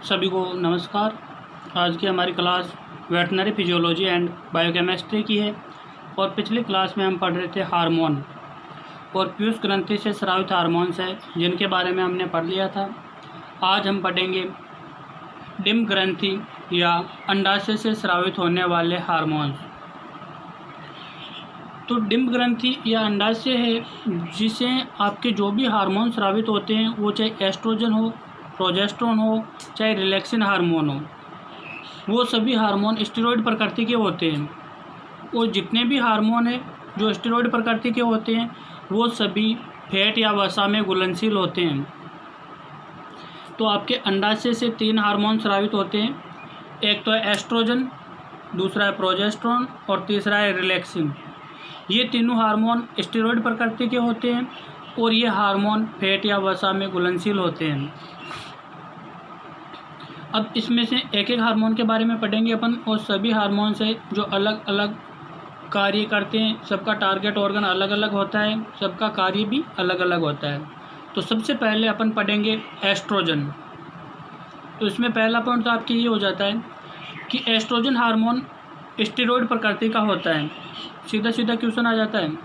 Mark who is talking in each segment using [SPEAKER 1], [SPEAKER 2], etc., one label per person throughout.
[SPEAKER 1] सभी को नमस्कार। आज की हमारी class veterinary physiology and biochemistry की है और पिछली क्लास में हम पढ़ रहे थे हार्मोन और पीयूष ग्रंथि से स्रावित हार्मोन्स है जिनके बारे में हमने पढ़ लिया था। आज हम पढ़ेंगे डिम्ब ग्रंथि या अंडाशय से स्रावित होने वाले हार्मोन्स। तो डिम्ब ग्रंथि या अंडाशय है जिसे आपके जो भी हार्मोन स्रावित होते हैं वो चाहे एस्ट्रोजन हो, प्रोजेस्टेरोन हो, चाहे रिलैक्सिन हार्मोन हो, वो सभी हार्मोन स्टेरॉयड प्रकृति के होते हैं। और जितने भी हार्मोन हैं जो स्टेरॉयड प्रकृति के होते हैं वो सभी फैट या वसा में घुलनशील होते हैं। तो आपके अंडाशय से 3 हार्मोन स्रावित होते हैं। एक तो है एस्ट्रोजन, दूसरा है प्रोजेस्टेरोन और तीसरा है रिलैक्सिन। ये तीनों हार्मोन स्टेरॉयड प्रकृति के होते हैं और ये हार्मोन फैट या वसा में घुलनशील होते हैं। अब इसमें से एक एक हार्मोन के बारे में पढ़ेंगे अपन और सभी हार्मोन से जो अलग अलग कार्य करते हैं, सबका टारगेट ऑर्गन अलग अलग होता है, सबका कार्य भी अलग अलग होता है। तो सबसे पहले अपन पढ़ेंगे एस्ट्रोजन। तो इसमें पहला पॉइंट तो आपके ये हो जाता है कि एस्ट्रोजन हार्मोन स्टेरॉयड प्रकृति का होता है। सीधा सीधा क्वेश्चन आ जाता है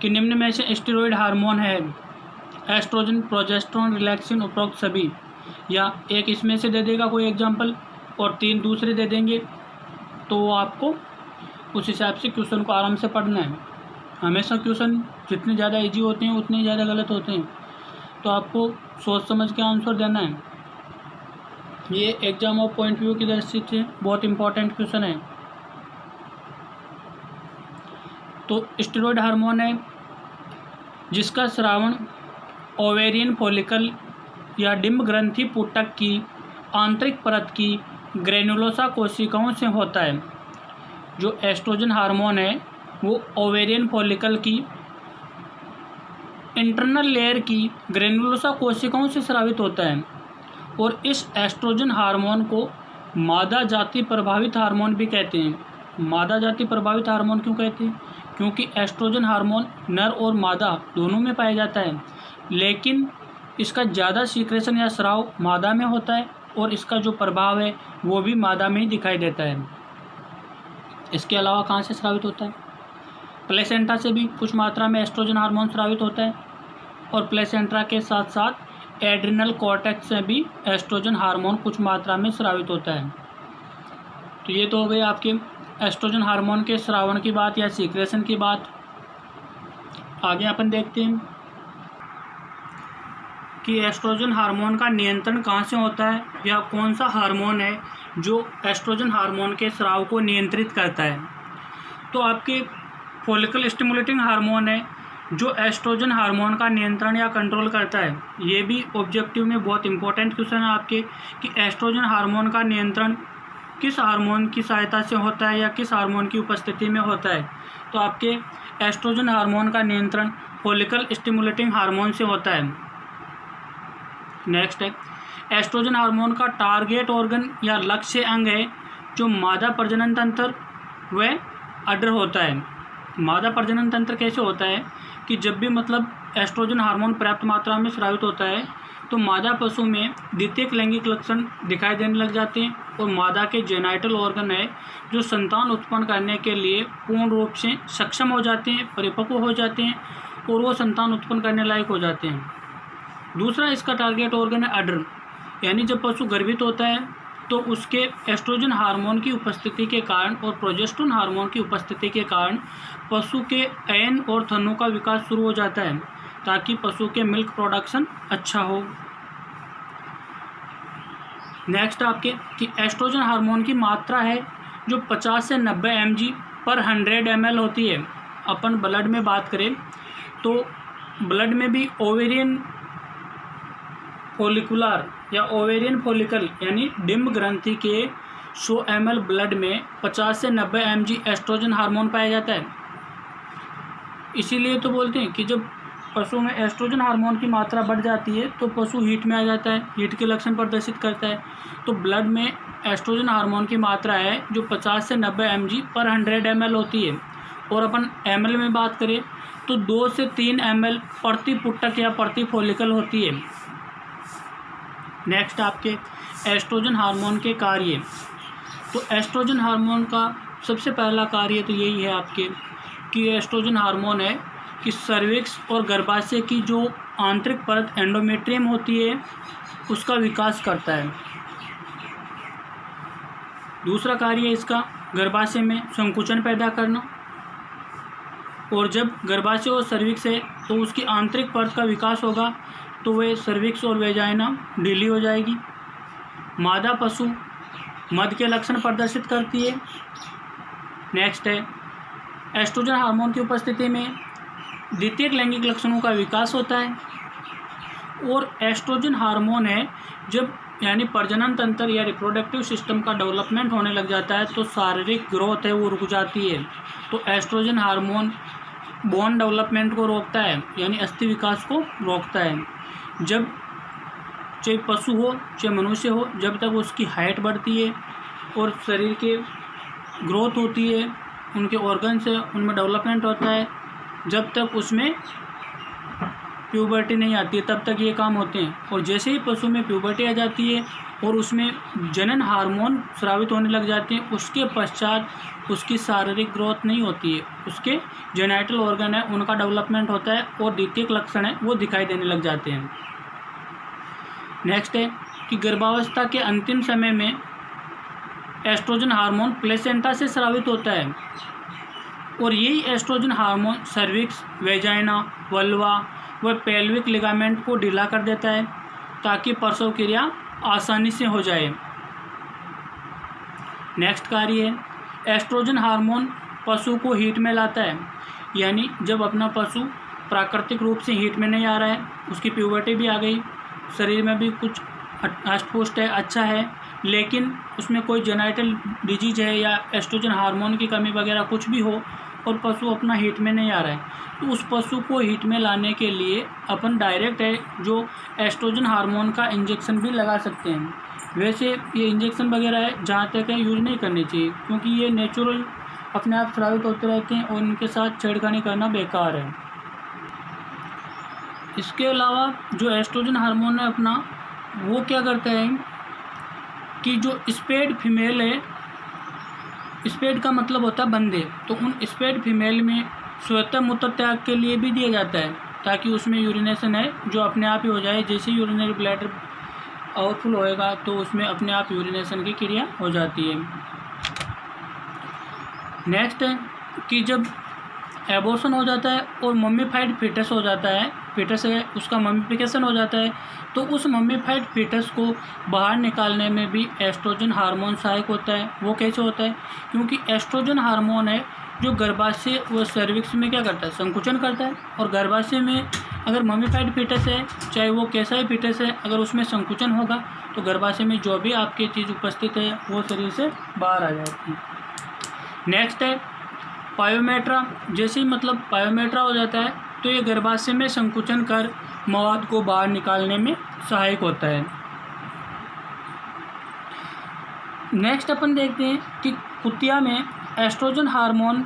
[SPEAKER 1] कि निम्न में से स्टेरॉयड हार्मोन है एस्ट्रोजन, प्रोजेस्टेरोन, रिलैक्सिन, उपरोक्त सभी, या एक इसमें से दे देगा कोई एग्जांपल और 3 दूसरे दे देंगे। तो आपको उस हिसाब से क्वेश्चन को आराम से पढ़ना है। हमेशा क्वेश्चन जितने ज़्यादा इजी होते हैं उतने ज़्यादा गलत होते हैं, तो आपको सोच समझ के आंसर देना है। ये एग्जाम ऑफ पॉइंट व्यू की दृष्टि से बहुत इंपॉर्टेंट क्वेश्चन है। तो स्टेरॉयड हार्मोन है जिसका स्रावण ओवेरियन फॉलिकल या डिम्ब ग्रंथि पुटक की आंतरिक परत की ग्रेनुलोसा कोशिकाओं से होता है। जो एस्ट्रोजन हार्मोन है वो ओवेरियन फॉलिकल की इंटरनल लेयर की ग्रेनुलोसा कोशिकाओं से स्रावित होता है। और इस एस्ट्रोजन हार्मोन को मादा जाति प्रभावित हार्मोन भी कहते हैं। मादा जाति प्रभावित हार्मोन क्यों कहते हैं? क्योंकि एस्ट्रोजन हार्मोन नर और मादा दोनों में पाया जाता है, लेकिन इसका ज़्यादा सीक्रेशन या स्राव मादा में होता है और इसका जो प्रभाव है वो भी मादा में ही दिखाई देता है। इसके अलावा कहाँ से स्रावित होता है? प्लेसेंटा से भी कुछ मात्रा में एस्ट्रोजन हार्मोन स्रावित होता है और प्लेसेंटा के साथ साथ एड्रिनल कॉर्टेक्स से भी एस्ट्रोजन हार्मोन कुछ मात्रा में स्रावित होता है। तो ये तो हो गई आपके एस्ट्रोजन हार्मोन के स्रावण की बात या सीक्रेशन की बात। आगे अपन देखते हैं कि एस्ट्रोजन हार्मोन का नियंत्रण कहाँ से होता है या कौन सा हार्मोन है जो एस्ट्रोजन हार्मोन के स्राव को नियंत्रित करता है। तो आपके फॉलिकल स्टिमुलेटिंग हार्मोन है जो एस्ट्रोजन हार्मोन का नियंत्रण या कंट्रोल करता है। ये भी ऑब्जेक्टिव में बहुत इंपॉर्टेंट क्वेश्चन है आपके कि एस्ट्रोजन हार्मोन का नियंत्रण किस हार्मोन की सहायता से होता है या किस हार्मोन की उपस्थिति में होता है। तो आपके एस्ट्रोजन हार्मोन का नियंत्रण फॉलिकल स्टिमुलेटिंग हार्मोन से होता है। नेक्स्ट है एस्ट्रोजन हार्मोन का टारगेट ऑर्गन या लक्ष्य अंग है जो मादा प्रजनन तंत्र व अडर होता है। मादा प्रजनन तंत्र कैसे होता है कि जब भी मतलब एस्ट्रोजन हार्मोन पर्याप्त मात्रा में स्रावित होता है तो मादा पशु में द्वितीयक लैंगिक लक्षण दिखाई देने लग जाते हैं और मादा के जेनाइटल ऑर्गन है जो संतान उत्पन्न करने के लिए पूर्ण रूप से सक्षम हो जाते हैं, परिपक्व हो जाते हैं और वो संतान उत्पन्न करने लायक हो जाते हैं। दूसरा इसका टारगेट ऑर्गन है अडर, यानी जब पशु गर्भित होता है तो उसके एस्ट्रोजन हार्मोन की उपस्थिति के कारण और प्रोजेस्टेरोन हार्मोन की उपस्थिति के कारण पशु के ऐन और थनों का विकास शुरू हो जाता है ताकि पशु के मिल्क प्रोडक्शन अच्छा हो। नेक्स्ट आपके कि एस्ट्रोजन हार्मोन की मात्रा है जो 50 से 90 mg पर 100 ml होती है। अपन ब्लड में बात करें तो ब्लड में भी ओवेरियन फॉलिकुलर या ओवेरियन फॉलिकल यानी डिम्ब ग्रंथि के 100 ml ब्लड में 50 से 90 mg एस्ट्रोजन हार्मोन पाया जाता है। इसीलिए तो बोलते हैं कि जब पशु में एस्ट्रोजन हार्मोन की मात्रा बढ़ जाती है तो पशु हीट में आ जाता है, हीट के लक्षण प्रदर्शित करता है। तो ब्लड में एस्ट्रोजन हार्मोन की मात्रा है जो 50 से 90 mg पर 100 ml होती है। और अपन ml में बात करें तो 2 से 3 ml प्रति पुटक या प्रति फॉलिकल होती है। नेक्स्ट आपके एस्ट्रोजन हार्मोन के कार्य। तो एस्ट्रोजन हार्मोन का सबसे पहला कार्य तो यही है आपके कि एस्ट्रोजन हार्मोन है कि सर्विक्स और गर्भाशय की जो आंतरिक परत एंडोमेट्रियम होती है उसका विकास करता है। दूसरा कार्य है इसका गर्भाशय में संकुचन पैदा करना, और जब गर्भाशय और सर्विक्स है तो उसकी आंतरिक परत का विकास होगा तो वह सर्विक्स और वेजाइना ढीली हो जाएगी। मादा पशु मद के लक्षण प्रदर्शित करती है। नेक्स्ट है एस्ट्रोजन हार्मोन की उपस्थिति में द्वितीयक लैंगिक लक्षणों का विकास होता है, और एस्ट्रोजन हार्मोन है जब यानी प्रजनन तंत्र या रिप्रोडक्टिव सिस्टम का डेवलपमेंट होने लग जाता है तो शारीरिक ग्रोथ है वो रुक जाती है। तो एस्ट्रोजन हार्मोन बोन डेवलपमेंट को रोकता है यानी अस्थि विकास को रोकता है। जब चाहे पशु हो चाहे मनुष्य हो, जब तक उसकी हाइट बढ़ती है और शरीर के ग्रोथ होती है, उनके ऑर्गन्स है उनमें डेवलपमेंट होता है, जब तक उसमें प्यूबर्टी नहीं आती है तब तक ये काम होते हैं। और जैसे ही पशु में प्यूबर्टी आ जाती है और उसमें जनन हार्मोन स्रावित होने लग जाते हैं, उसके पश्चात उसकी शारीरिक ग्रोथ नहीं होती है, उसके जेनाइटल ऑर्गन है उनका डेवलपमेंट होता है और द्वितीयक लक्षण है वो दिखाई देने लग जाते हैं। नेक्स्ट है कि गर्भावस्था के अंतिम समय में एस्ट्रोजन हार्मोन प्लेसेंटा से स्रावित होता है, और यही estrogen hormone cervix, vagina, vulva व पेल्विक लिगामेंट को ढीला कर देता है ताकि प्रसव क्रिया आसानी से हो जाए। नेक्स्ट कार्य है एस्ट्रोजन हार्मोन पशु को हीट में लाता है, यानी जब अपना पशु प्राकृतिक रूप से हीट में नहीं आ रहा है, उसकी प्यूबर्टी भी आ गई, शरीर में भी कुछ अष्टपुष्ट है, अच्छा है, लेकिन उसमें कोई जेनाइटल डिजीज है या एस्ट्रोजन हार्मोन की कमी वगैरह कुछ भी हो और पशु अपना हीट में नहीं आ रहा है, तो उस पशु को हीट में लाने के लिए अपन डायरेक्ट है जो एस्ट्रोजन हार्मोन का इंजेक्शन भी लगा सकते हैं। वैसे ये इंजेक्शन वगैरह है जहाँ तक है यूज़ नहीं करनी चाहिए, क्योंकि ये नेचुरल अपने आप स्रावित होते रहते हैं और इनके साथ छेड़खानी करना बेकार है। इसके अलावा जो एस्ट्रोजन हार्मोन है अपना, वो क्या करता है कि जो स्पेड फीमेल है, स्पेड का मतलब होता है बंदे, तो उन स्पेड फीमेल में स्वतः मूत्र त्याग के लिए भी दिया जाता है ताकि उसमें यूरिनेशन है जो अपने आप ही हो जाए। जैसे यूरिनरी ब्लैडर ओवरफुल होएगा तो उसमें अपने आप यूरिनेशन की क्रिया हो जाती है। नेक्स्ट है कि जब एबॉर्शन हो जाता है और मम्मीफाइड फीटस हो जाता है, फीटस है उसका मम्मीफिकेशन हो जाता है, तो उस मम्मीफाइड फीटस को बाहर निकालने में भी एस्ट्रोजन हार्मोन सहायक होता है। वो कैसे होता है? क्योंकि एस्ट्रोजन हार्मोन है जो गर्भाशय व सर्विक्स में क्या करता है, संकुचन करता है, और गर्भाशय में अगर मम्मीफाइड फीटस है, चाहे वो कैसा ही फीटस है, अगर उसमें संकुचन होगा तो गर्भाशय में जो भी आपकी चीज़ उपस्थित है वो शरीर से बाहर आ जाती है। नेक्स्ट है पायोमेट्रा। जैसे ही मतलब पायोमेट्रा हो जाता है तो ये गर्भाशय में संकुचन कर मवाद को बाहर निकालने में सहायक होता है। नेक्स्ट अपन देखते हैं कि कुतिया में एस्ट्रोजन हार्मोन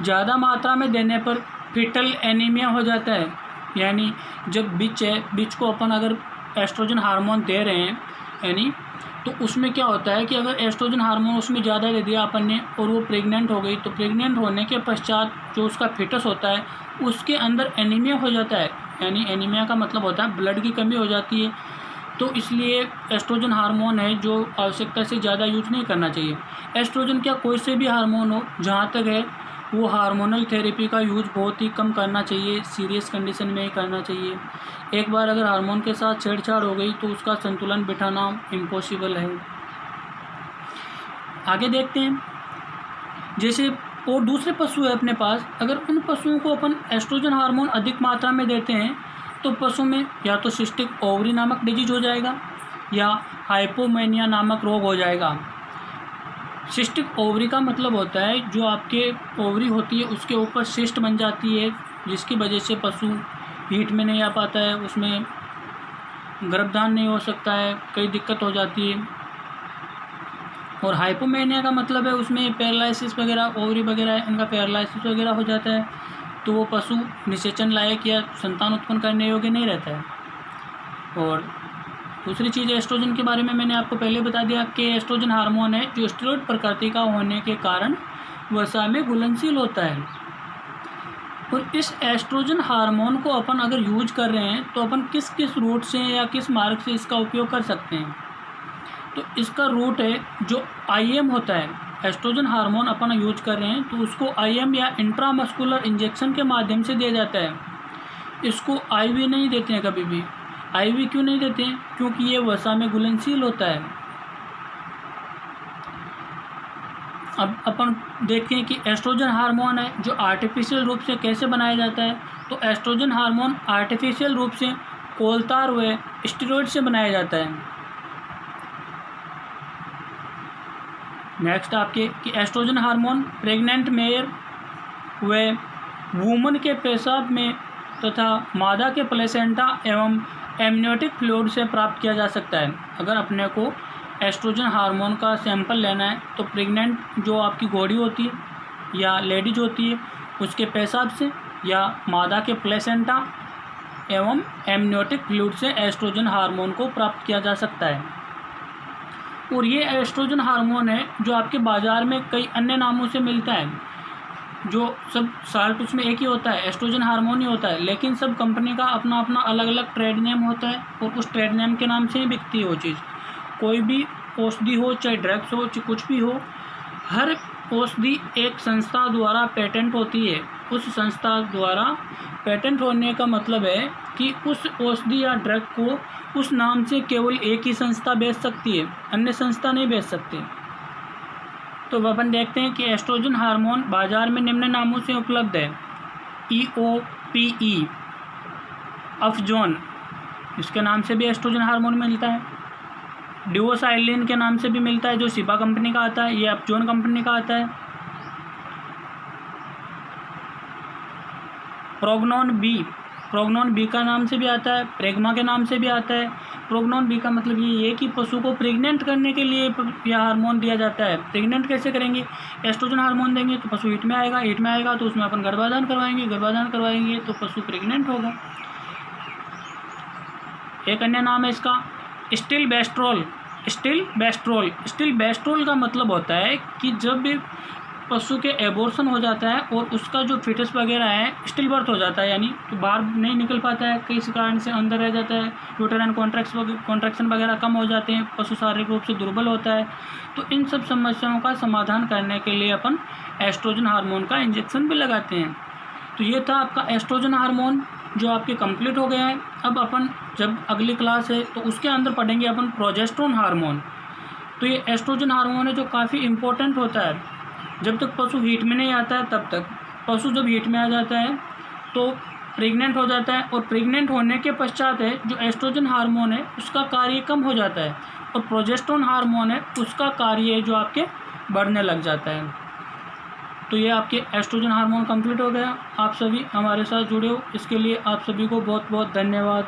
[SPEAKER 1] ज़्यादा मात्रा में देने पर फीटल एनीमिया हो जाता है, यानी जब बिच है, बिच को अपन अगर एस्ट्रोजन हार्मोन दे रहे हैं यानी, तो उसमें क्या होता है कि अगर एस्ट्रोजन हार्मोन उसमें ज़्यादा दे दिया अपन ने और वो प्रेग्नेंट हो गई, तो प्रेग्नेंट होने के पश्चात जो उसका फीटस होता है उसके अंदर एनीमिया हो जाता है, यानी एनीमिया का मतलब होता है ब्लड की कमी हो जाती है। तो इसलिए एस्ट्रोजन हार्मोन है जो आवश्यकता से ज़्यादा यूज नहीं करना चाहिए। एस्ट्रोजन क्या कोई से भी हार्मोन हो, जहाँ तक है वो हार्मोनल थेरेपी का यूज बहुत ही कम करना चाहिए, सीरियस कंडीशन में ही करना चाहिए। एक बार अगर हार्मोन के साथ छेड़छाड़ हो गई तो उसका संतुलन बिठाना इम्पॉसिबल है। आगे देखते हैं, जैसे और दूसरे पशु है अपने पास, अगर उन पशुओं को अपन एस्ट्रोजन हार्मोन अधिक मात्रा में देते हैं तो पशु में या तो सिस्टिक ओवरी नामक डिजीज हो जाएगा या हाइपोमेनिया नामक रोग हो जाएगा। सिस्टिक ओवरी का मतलब होता है जो आपके ओवरी होती है उसके ऊपर सिस्ट बन जाती है, जिसकी वजह से पशु हीट में नहीं आ पाता है, उसमें गर्भधान नहीं हो सकता है, कई दिक्कत हो जाती है। और हाइपोमेनिया का मतलब है उसमें पैरालिसिस वगैरह, ओवरी वगैरह है इनका पैरालिसिस वगैरह हो जाता है, तो वो पशु निषेचन लायक या संतान उत्पन्न करने योग्य नहीं रहता है। और दूसरी चीज़ एस्ट्रोजन के बारे में मैंने आपको पहले बता दिया कि एस्ट्रोजन हार्मोन है जो स्टेरॉइड प्रकृति का होने के कारण वसा में घुलनशील होता है। और इस एस्ट्रोजन हार्मोन को अपन अगर यूज कर रहे हैं तो अपन किस किस रूट से या किस मार्ग से इसका उपयोग कर सकते हैं। तो इसका रूट है जो IM होता है। एस्ट्रोजन हार्मोन अपन यूज कर रहे हैं तो उसको IM या इंट्रामस्कुलर इंजेक्शन के माध्यम से दिया जाता है। इसको IV नहीं देते हैं कभी भी। IV क्यों नहीं देते हैं? क्योंकि ये वसा में घुलनशील होता है। अब अपन देखते हैं कि एस्ट्रोजन हार्मोन है जो आर्टिफिशियल रूप से कैसे बनाया जाता है। तो एस्ट्रोजन हार्मोन आर्टिफिशियल रूप से कोलतार व स्टेरॉइड से बनाया जाता है। नेक्स्ट आपके कि एस्ट्रोजन हार्मोन प्रेग्नेंट मेयर व वुमन के पेशाब में तथा मादा के प्लेसेंटा एवं एमनियोटिक फ्लूइड से प्राप्त किया जा सकता है। अगर अपने को एस्ट्रोजन हार्मोन का सैंपल लेना है तो प्रेग्नेंट जो आपकी घोड़ी होती है या लेडीज होती है उसके पेशाब से या मादा के प्लेसेंटा एवं एमनियोटिक फ्लूइड से एस्ट्रोजन हार्मोन को प्राप्त किया जा सकता है। और ये एस्ट्रोजन हार्मोन है जो आपके बाज़ार में कई अन्य नामों से मिलता है, जो सब साल्ट उसमें एक ही होता है, एस्ट्रोजन हार्मोन ही होता है, लेकिन सब कंपनी का अपना अपना अलग अलग ट्रेड नेम होता है और उस ट्रेड नेम के नाम से ही बिकती है वो चीज़। कोई भी औषधि हो चाहे ड्रग्स हो चाहे कुछ भी हो, हर औषधि एक संस्था द्वारा पेटेंट होती है। उस संस्था द्वारा पेटेंट होने का मतलब है कि उस औषधि या ड्रग को उस नाम से केवल एक ही संस्था बेच सकती है, अन्य संस्था नहीं बेच सकती। तो अपन देखते हैं कि एस्ट्रोजन हार्मोन बाज़ार में निम्न नामों से उपलब्ध है। EOPE अफजोन, इसके नाम से भी एस्ट्रोजन हार्मोन मिलता है। डिओसाइलिन के नाम से भी मिलता है जो सिपा कंपनी का आता है, ये अफजोन कंपनी का आता है। प्रोगनोन बी का नाम से भी आता है, प्रेग्मा के नाम से भी आता है। प्रोगनोन बी का मतलब ये है कि पशु को प्रेग्नेंट करने के लिए यह हार्मोन दिया जाता है। प्रेग्नेंट कैसे करेंगे? एस्ट्रोजन हार्मोन देंगे तो पशु हीट में आएगा, हीट में आएगा तो उसमें अपन गर्भाधान करवाएंगे तो पशु प्रेग्नेंट होगा। एक अन्य नाम है इसका स्टिल बेस्ट्रोल का मतलब होता है कि जब भी पशु के एबॉर्शन हो जाता है और उसका जो फिटस वगैरह है स्टिल बर्थ हो जाता है, यानी तो बाहर नहीं निकल पाता है, किसी कारण से अंदर रह जाता है, यूटेराइन कॉन्ट्रैक्शन वगैरह कम हो जाते हैं, पशु शारीरिक रूप से दुर्बल होता है। तो इन सब समस्याओं का समाधान करने के लिए अपन एस्ट्रोजन हार्मोन का इंजेक्शन भी लगाते हैं। तो ये था आपका एस्ट्रोजन हार्मोन जो आपके कंप्लीट हो गया है। अब अपन जब अगली क्लास है तो उसके अंदर पढ़ेंगे अपन प्रोजेस्टेरोन हार्मोन। तो ये एस्ट्रोजन हार्मोन है जो काफ़ी इम्पोर्टेंट होता है। जब तक पशु हीट में नहीं आता है तब तक, पशु जब हीट में आ जाता है तो प्रेग्नेंट हो जाता है और प्रेग्नेंट होने के पश्चात है जो एस्ट्रोजन हार्मोन है उसका कार्य कम हो जाता है और प्रोजेस्टेरोन हार्मोन है उसका कार्य जो आपके बढ़ने लग जाता है। तो ये आपके एस्ट्रोजन हार्मोन कंप्लीट हो गया। आप सभी हमारे साथ जुड़े हो इसके लिए आप सभी को बहुत बहुत धन्यवाद।